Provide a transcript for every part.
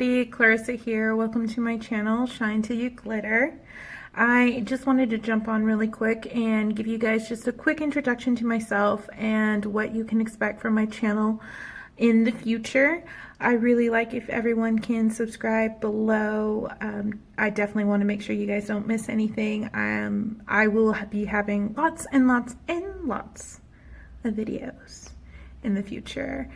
everybody, Clarissa here. Welcome to my channel, Shine Till You Glitter. I just wanted to jump on really quick and give you guys just a quick introduction to myself and what you can expect from my channel in the future. I really like if everyone can subscribe below. I definitely want to make sure you guys don't miss anything. I will be having lots and lots and lots of videos in the future.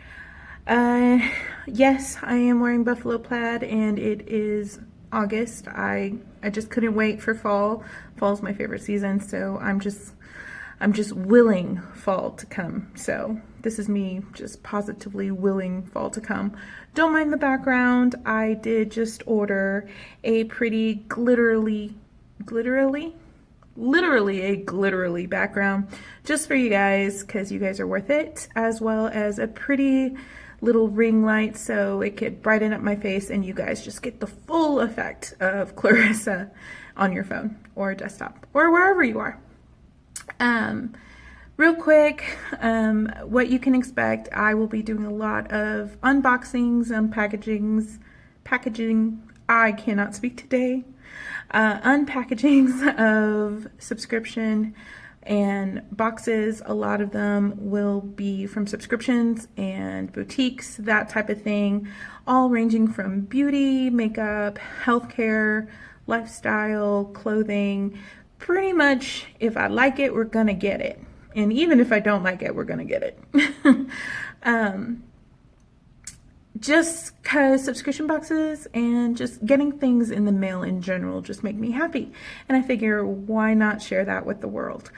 Yes, I am wearing buffalo plaid and it is August. I just couldn't wait for fall. Fall's my favorite season, so I'm just willing fall to come. So this is me just positively willing fall to come. Don't mind the background. I did just order a pretty literally a glitterly background just for you guys because you guys are worth it, as well as a pretty little ring light so it could brighten up my face and you guys just get the full effect of Clarissa on your phone or desktop or wherever you are. Real quick, what you can expect, I will be doing a lot of unboxings, packaging, I cannot speak today, unpackagings of subscription and boxes. A lot of them will be from subscriptions and boutiques, that type of thing, all ranging from beauty, makeup, healthcare, lifestyle, clothing. Pretty much if I like it, we're gonna get it. And even if I don't like it, we're gonna get it. Just because subscription boxes and just getting things in the mail in general just make me happy. And I figure, why not share that with the world?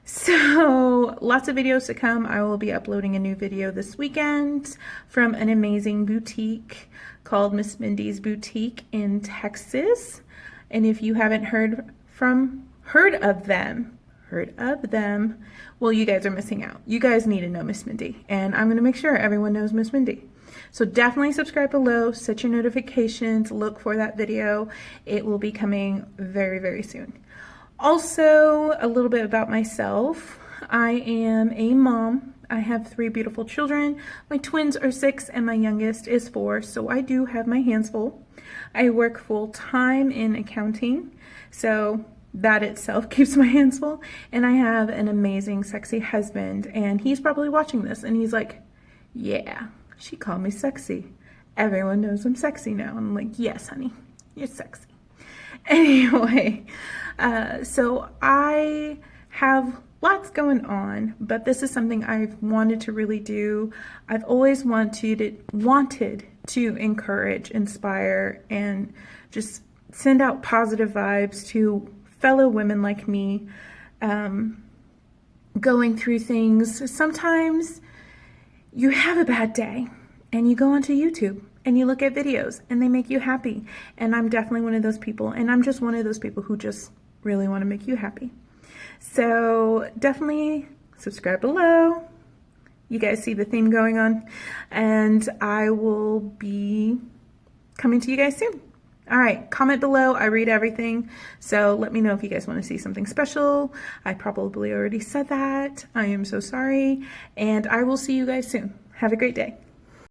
So lots of videos to come. I will be uploading a new video this weekend from an amazing boutique called Miss Mindy's Boutique in Texas. And if you haven't heard of them, well, you guys are missing out. You guys need to know Miss Mindy, and I'm going to make sure everyone knows Miss Mindy. So definitely subscribe below, set your notifications, look for that video. It will be coming very, very soon. Also, a little bit about myself. I am a mom. I have 3 beautiful children. My twins are 6 and my youngest is 4, so I do have my hands full. I work full-time in accounting, so that itself keeps my hands full. And I have an amazing, sexy husband, and he's probably watching this, and he's like, yeah, she called me sexy. Everyone knows I'm sexy now. I'm like, yes, honey, you're sexy. Anyway, so I have lots going on, but this is something I've wanted to really do. I've always wanted to encourage, inspire, and just send out positive vibes to fellow women like me, going through things. Sometimes you have a bad day and you go onto YouTube and you look at videos and they make you happy. And I'm definitely one of those people, and I'm just one of those people who just really want to make you happy. So definitely subscribe below. You guys see the theme going on, and I will be coming to you guys soon. All right, comment below. I read everything, so let me know if you guys want to see something special. I probably already said that. I am so sorry, and I will see you guys soon. Have a great day.